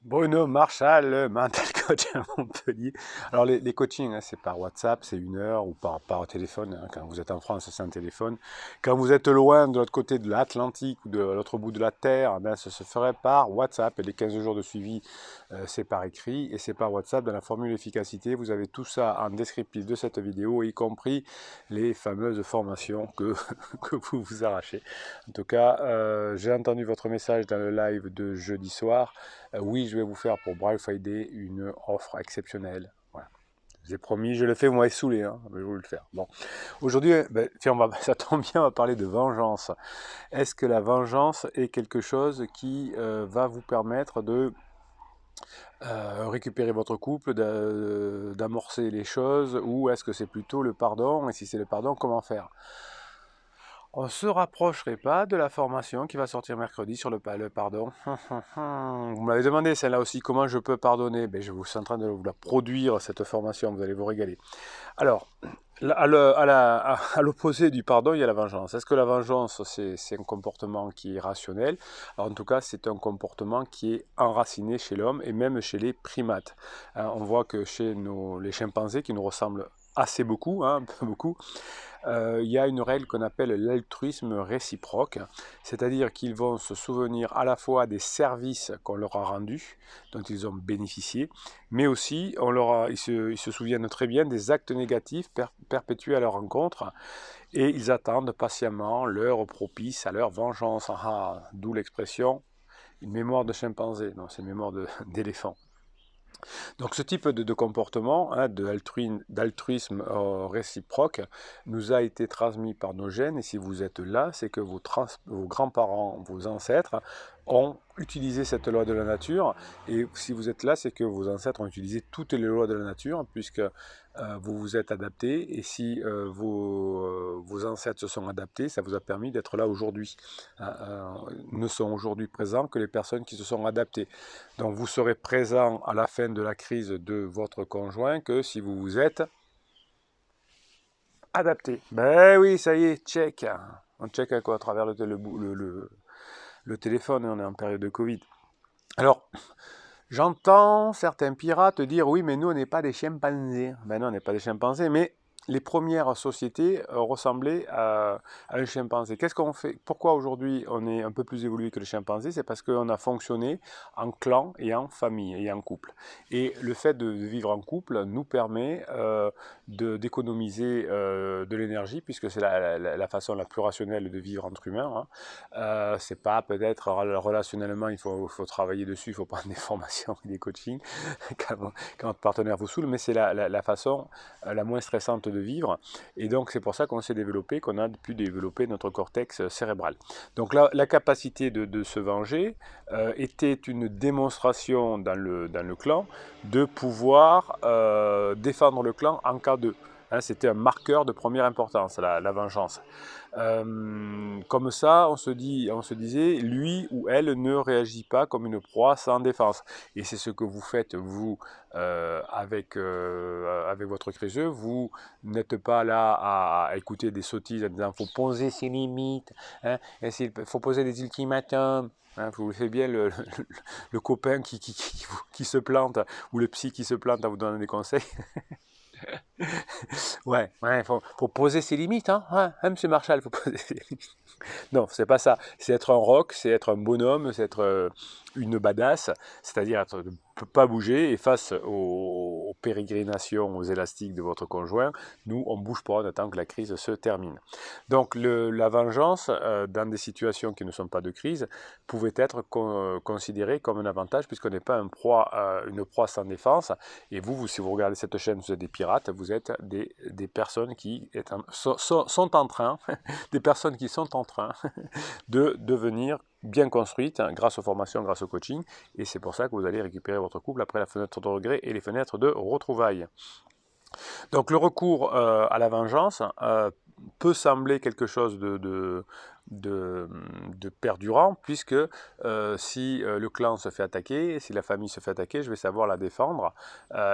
Bruno Marchal, mental coach à Montpellier. Alors les coachings, hein, c'est par WhatsApp, c'est 1 heure ou par téléphone. Hein. Quand vous êtes en France, c'est un téléphone. Quand vous êtes loin de l'autre côté de l'Atlantique ou de l'autre bout de la Terre, eh bien, ça se ferait par WhatsApp. Et les 15 jours de suivi, c'est par écrit et c'est par WhatsApp. Dans la formule efficacité, vous avez tout ça en descriptif de cette vidéo, y compris les fameuses formations que, que vous vous arrachez. En tout cas, j'ai entendu votre message dans le live de jeudi soir. Oui, je vais vous faire pour Black Friday une offre exceptionnelle. Voilà. Je vous ai promis, je le fais, vous m'avez saoulé, hein, mais je vais le faire. Bon, aujourd'hui, tiens, ça tombe bien, on va parler de vengeance. Est-ce que la vengeance est quelque chose qui va vous permettre de récupérer votre couple, d'amorcer les choses, ou est-ce que c'est plutôt le pardon? Et si c'est le pardon, comment faire? On ne se rapprocherait pas de la formation qui va sortir mercredi sur le pardon. Vous m'avez demandé celle-là aussi, comment je peux pardonner. Ben, je suis en train de vous la produire, cette formation, vous allez vous régaler. Alors, à l'opposé du pardon, il y a la vengeance. Est-ce que la vengeance, c'est un comportement qui est rationnel? Alors, en tout cas, c'est un comportement qui est enraciné chez l'homme et même chez les primates. Hein, on voit que chez les chimpanzés, qui nous ressemblent assez beaucoup, hein, un peu beaucoup, il y a une règle qu'on appelle l'altruisme réciproque, c'est-à-dire qu'ils vont se souvenir à la fois des services qu'on leur a rendus, dont ils ont bénéficié, mais aussi ils se souviennent très bien des actes négatifs perpétués à leur encontre, et ils attendent patiemment l'heure propice à leur vengeance. Ah, d'où l'expression une mémoire de chimpanzé, non, c'est une mémoire d'éléphant. Donc ce type de comportement, hein, d'altruisme réciproque, nous a été transmis par nos gènes, et si vous êtes là, c'est que vos grands-parents, vos ancêtres ont utilisé cette loi de la nature, et si vous êtes là, c'est que vos ancêtres ont utilisé toutes les lois de la nature, puisque vous vous êtes adapté, et si vos ancêtres se sont adaptés, ça vous a permis d'être là aujourd'hui. Ne sont aujourd'hui présents que les personnes qui se sont adaptées. Donc vous serez présent à la fin de la crise de votre conjoint que si vous vous êtes adapté. Ben oui, ça y est, check. On check à quoi? À travers le téléphone, on est en période de Covid. Alors, j'entends certains pirates dire oui, mais nous, on n'est pas des chimpanzés. Ben non, on n'est pas des chimpanzés, mais les premières sociétés ressemblaient à un chimpanzé. Qu'est-ce qu'on fait? Pourquoi aujourd'hui on est un peu plus évolué que le chimpanzé? C'est parce qu'on a fonctionné en clan et en famille et en couple. Et le fait de vivre en couple nous permet d'économiser de l'énergie, puisque c'est la façon la plus rationnelle de vivre entre humains. Hein. C'est pas peut-être relationnellement, faut travailler dessus, il faut prendre des formations et des coachings quand votre partenaire vous saoule, mais c'est la façon la moins stressante de vivre. Et donc c'est pour ça qu'on s'est développé, qu'on a pu développer notre cortex cérébral. Donc la capacité de se venger était une démonstration dans le clan de pouvoir défendre le clan en cas de... Hein, c'était un marqueur de première importance, la vengeance. Comme ça, on se disait, lui ou elle ne réagit pas comme une proie sans défense. Et c'est ce que vous faites, vous, avec votre criseux. Vous n'êtes pas là à écouter des sottises en disant, il faut poser ses limites, hein, il faut poser des ultimatums. Hein, vous faites bien le copain qui se plante, ou le psy qui se plante à vous donner des conseils. Ouais, il faut poser ses limites, hein, monsieur Marshall, il faut poser ses limites. Non, c'est pas ça. C'est être un rock, c'est être un bonhomme, c'est être une badass, c'est-à-dire ne pas bouger, et face aux pérégrinations, aux élastiques de votre conjoint, nous, on bouge pas, on attend que la crise se termine. Donc la vengeance, dans des situations qui ne sont pas de crise, pouvait être considérée comme un avantage, puisqu'on n'est pas une proie sans défense, et vous, si vous regardez cette chaîne, vous êtes des pirates, vous êtes des personnes qui sont en train, des personnes qui sont en train de devenir bien construites grâce aux formations, grâce au coaching, et c'est pour ça que vous allez récupérer votre couple après la fenêtre de regret et les fenêtres de retrouvailles. Donc le recours à la vengeance peut sembler quelque chose de perdurant, puisque si le clan se fait attaquer, si la famille se fait attaquer, je vais savoir la défendre,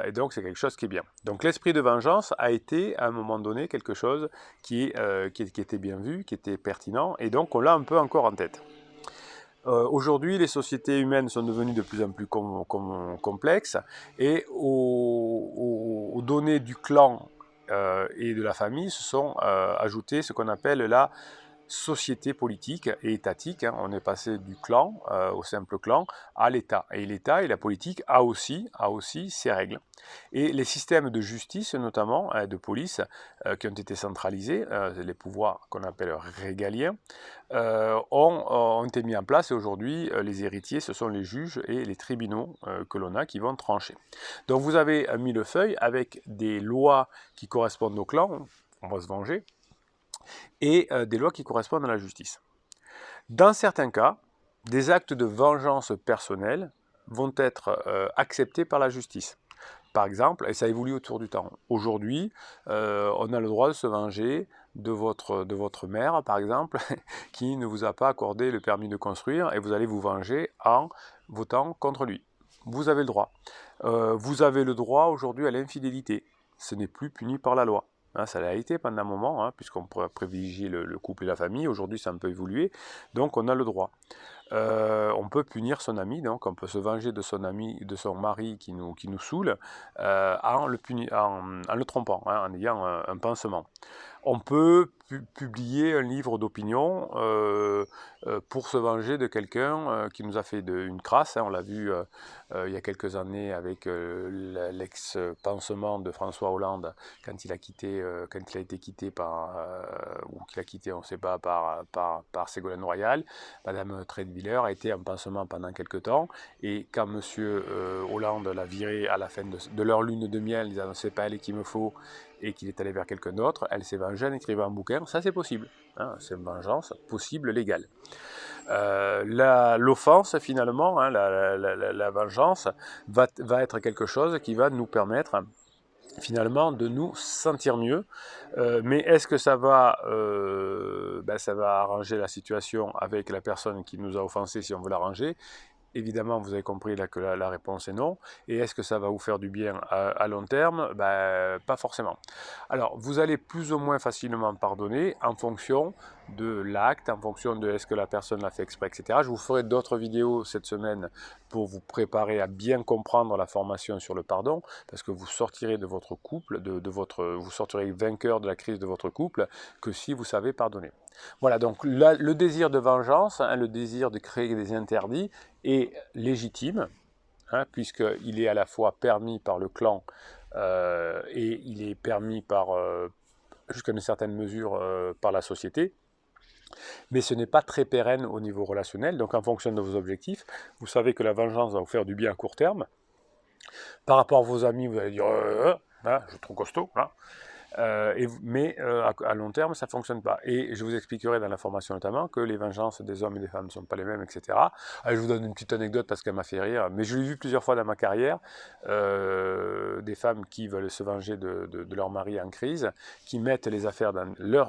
et donc c'est quelque chose qui est bien. Donc l'esprit de vengeance a été à un moment donné quelque chose qui était bien vu, qui était pertinent, et donc on l'a un peu encore en tête. Aujourd'hui, les sociétés humaines sont devenues de plus en plus complexes et aux données du clan et de la famille se sont ajoutées ce qu'on appelle la société politique et étatique. Hein. On est passé du clan, au simple clan, à l'État. Et l'État et la politique a aussi ses règles. Et les systèmes de justice, notamment de police, qui ont été centralisés, les pouvoirs qu'on appelle régaliens, ont été mis en place. Et aujourd'hui, les héritiers, ce sont les juges et les tribunaux que l'on a qui vont trancher. Donc vous avez un millefeuille avec des lois qui correspondent au clan, on va se venger, et des lois qui correspondent à la justice. Dans certains cas, des actes de vengeance personnelle vont être acceptés par la justice. Par exemple, et ça évolue autour du temps. Aujourd'hui, on a le droit de se venger de votre mère, par exemple, qui ne vous a pas accordé le permis de construire, et vous allez vous venger en votant contre lui. Vous avez le droit. Vous avez le droit aujourd'hui à l'infidélité. Ce n'est plus puni par la loi. Hein, ça l'a été pendant un moment, hein, puisqu'on privilégie le couple et la famille. Aujourd'hui, ça a un peu évolué. Donc, on a le droit. On peut punir son ami, donc on peut se venger de son ami, de son mari qui nous saoule, en le trompant, hein, en ayant un pansement. On peut publier un livre d'opinion pour se venger de quelqu'un qui nous a fait une crasse. Hein, on l'a vu il y a quelques années avec l'ex-pansement de François Hollande quand il a été quitté ou qu'il a quitté, on ne sait pas, par Ségolène Royal. Madame Treadwiller a été en pansement pendant quelques temps, et quand M. Hollande l'a viré à la fin de leur lune de miel, disant c'est pas elle qu'il me faut, et qu'il est allé vers quelqu'un d'autre, elle s'est vengée en écrivant un bouquin. Ça c'est possible, hein, c'est une vengeance possible, légale. L'offense finalement, hein, la vengeance va être quelque chose qui va nous permettre finalement de nous sentir mieux, mais est-ce que ça va arranger la situation avec la personne qui nous a offensé si on veut l'arranger? Évidemment, vous avez compris là que la réponse est non. Et est-ce que ça va vous faire du bien à long terme? Pas forcément. Alors, vous allez plus ou moins facilement pardonner en fonction de l'acte, en fonction de est-ce que la personne l'a fait exprès, etc. Je vous ferai d'autres vidéos cette semaine pour vous préparer à bien comprendre la formation sur le pardon, parce que vous sortirez de votre couple, vous sortirez vainqueur de la crise de votre couple que si vous savez pardonner. Voilà, donc le désir de vengeance, hein, le désir de créer des interdits est légitime, hein, puisqu'il est à la fois permis par le clan et il est permis jusqu'à une certaine mesure par la société. Mais ce n'est pas très pérenne au niveau relationnel, donc en fonction de vos objectifs, vous savez que la vengeance va vous faire du bien à court terme. Par rapport à vos amis, vous allez dire hein, je suis trop costaud, hein. Mais à long terme, ça ne fonctionne pas. Et je vous expliquerai dans la formation notamment que les vengeances des hommes et des femmes ne sont pas les mêmes, etc. Je vous donne une petite anecdote parce qu'elle m'a fait rire, mais je l'ai vu plusieurs fois dans ma carrière, des femmes qui veulent se venger de leur mari en crise, qui mettent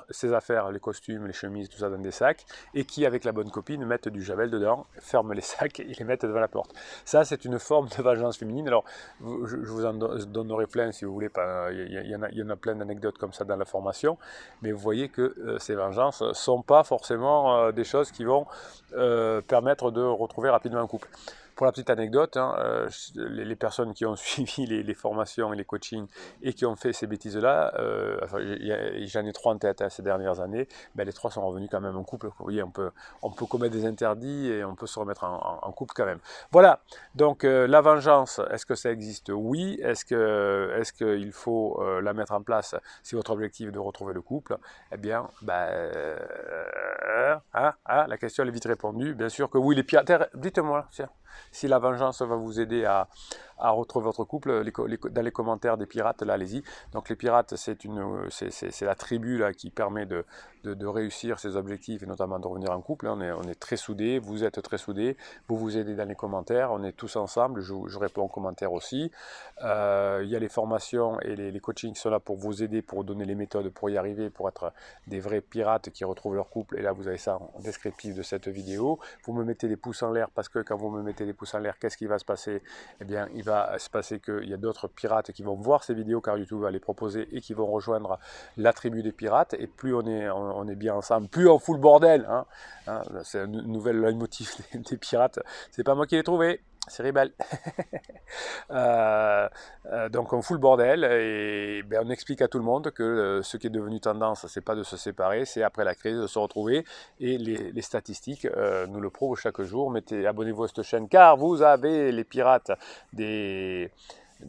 ses affaires, les costumes, les chemises, tout ça dans des sacs, et qui, avec la bonne copine, mettent du javel dedans, ferment les sacs et les mettent devant la porte. Ça, c'est une forme de vengeance féminine. Alors, je vous en donnerai plein si vous voulez. Il y en a plein d'anecdotes comme ça dans la formation, mais vous voyez que ces vengeances ne sont pas forcément des choses qui vont permettre de retrouver rapidement un couple. Pour la petite anecdote, hein, les personnes qui ont suivi les formations et les coachings et qui ont fait ces bêtises-là, j'en ai 3 en tête ces dernières années, les 3 sont revenus quand même en couple. Vous voyez, on peut commettre des interdits et on peut se remettre en couple quand même. Voilà, donc la vengeance, est-ce que ça existe? Oui. Est-ce qu'il faut la mettre en place si votre objectif est de retrouver le couple? Eh bien, la question elle est vite répondue. Bien sûr que oui, les pirates, dites-moi, si la vengeance va vous aider à retrouver votre couple, dans les commentaires des pirates, là, allez-y. Donc les pirates, c'est la tribu là, qui permet de réussir ses objectifs et notamment de revenir en couple. On est très soudés, vous êtes très soudés, vous vous aidez dans les commentaires, on est tous ensemble, je réponds aux commentaires aussi. Il y a les formations et les coachings qui sont là pour vous aider, pour donner les méthodes pour y arriver, pour être des vrais pirates qui retrouvent leur couple. Et là, vous avez ça en descriptif de cette vidéo. Vous me mettez des pouces en l'air parce que quand vous me mettez des pouces en l'air, qu'est-ce qui va se passer? Eh bien, il va se passer qu'il y a d'autres pirates qui vont voir ces vidéos car YouTube va les proposer et qui vont rejoindre la tribu des pirates. Et plus on est bien ensemble, plus on fout le bordel. Hein. C'est un nouvel leitmotiv des pirates. C'est pas moi qui l'ai trouvé, c'est Ribal. Donc on fout le bordel et ben, on explique à tout le monde que ce qui est devenu tendance, c'est pas de se séparer, c'est après la crise de se retrouver. Et les statistiques nous le prouvent chaque jour. Abonnez-vous à cette chaîne car vous avez les pirates des...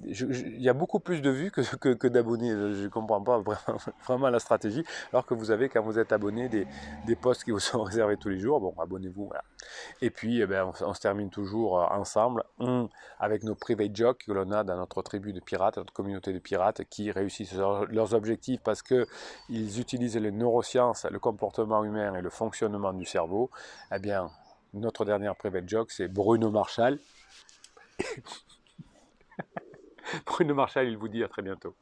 Il y a beaucoup plus de vues que d'abonnés. Je ne comprends pas vraiment la stratégie. Alors que vous avez, quand vous êtes abonné, des posts qui vous sont réservés tous les jours. Bon, abonnez-vous. Voilà. Et puis, eh ben, on se termine toujours ensemble avec nos private jokes que l'on a dans notre tribu de pirates, notre communauté de pirates qui réussissent leurs objectifs parce qu'ils utilisent les neurosciences, le comportement humain et le fonctionnement du cerveau. Eh bien, notre dernière private joke, c'est Bruno Marshall. Bruno Marshall, il vous dit à très bientôt.